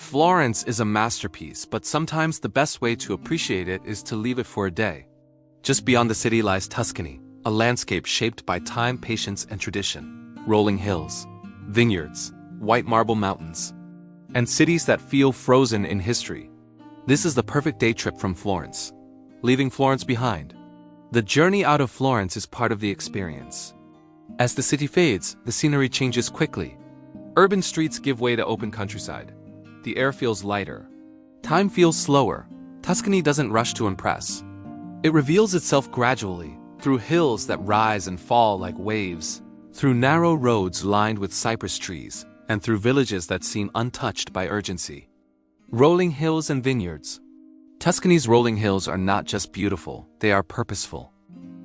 Florence is a masterpiece, but sometimes the best way to appreciate it is to leave it for a day. Just beyond the city lies Tuscany, a landscape shaped by time, patience, and tradition. Rolling hills, vineyards, white marble mountains, and cities that feel frozen in history. This is the perfect day trip from Florence. Leaving Florence behind. The journey out of Florence is part of the experience. As the city fades, the scenery changes quickly. Urban streets give way to open countryside. The air feels lighter. Time feels slower. Tuscany doesn't rush to impress. It reveals itself gradually, through hills that rise and fall like waves, through narrow roads lined with cypress trees, and through villages that seem untouched by urgency. Rolling hills and vineyards. Tuscany's rolling hills are not just beautiful, they are purposeful.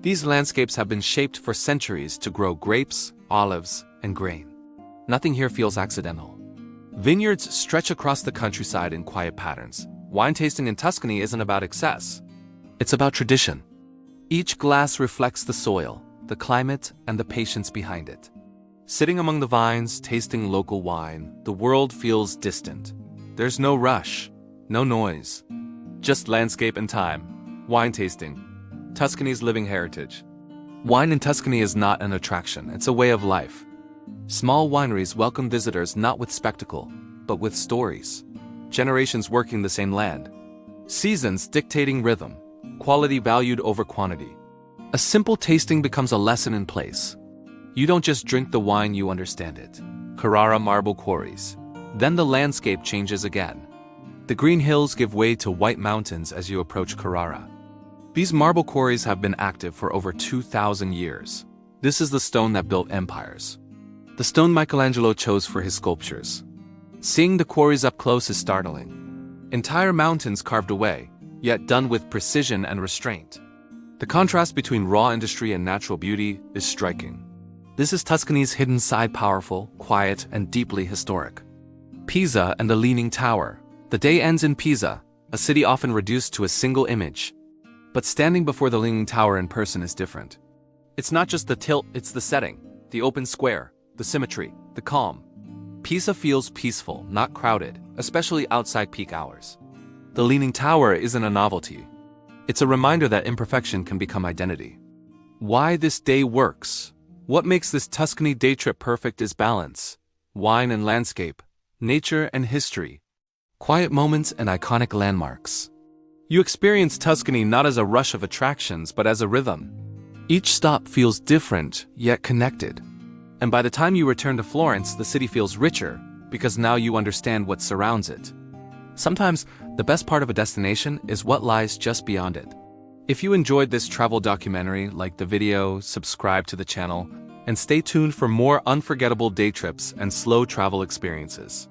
These landscapes have been shaped for centuries to grow grapes, olives, and grain. Nothing here feels accidental. Vineyards stretch across the countryside in quiet patterns. Wine tasting in Tuscany isn't about excess. It's about tradition. Each glass reflects the soil, the climate, and the patience behind it. Sitting among the vines, tasting local wine, the world feels distant. There's no rush, no noise. Just landscape and time. Wine tasting. Tuscany's living heritage. Wine in Tuscany is not an attraction, it's a way of life. Small wineries welcome visitors not with spectacle, but with stories. Generations working the same land. Seasons dictating rhythm. Quality valued over quantity. A simple tasting becomes a lesson in place. You don't just drink the wine, you understand it. Carrara marble quarries. Then the landscape changes again. The green hills give way to white mountains as you approach Carrara. These marble quarries have been active for over 2,000 years. This is the stone that built empires. The stone Michelangelo chose for his sculptures. Seeing the quarries up close is startling. Entire mountains carved away, yet done with precision and restraint. The contrast between raw industry and natural beauty is striking. This is Tuscany's hidden side, powerful, quiet, and deeply historic. Pisa and the Leaning Tower. The day ends in Pisa, a city often reduced to a single image. But standing before the Leaning Tower in person is different. It's not just the tilt, it's the setting, the open square, the symmetry, the calm. Pisa feels peaceful, not crowded, especially outside peak hours. The Leaning Tower isn't a novelty. It's a reminder that imperfection can become identity. Why this day works. What makes this Tuscany day trip perfect is balance. Wine and landscape, nature and history. Quiet moments and iconic landmarks. You experience Tuscany not as a rush of attractions, but as a rhythm. Each stop feels different, yet connected. And by the time you return to Florence, the city feels richer, because now you understand what surrounds it. Sometimes, the best part of a destination is what lies just beyond it. If you enjoyed this travel documentary, like the video, subscribe to the channel, and stay tuned for more unforgettable day trips and slow travel experiences.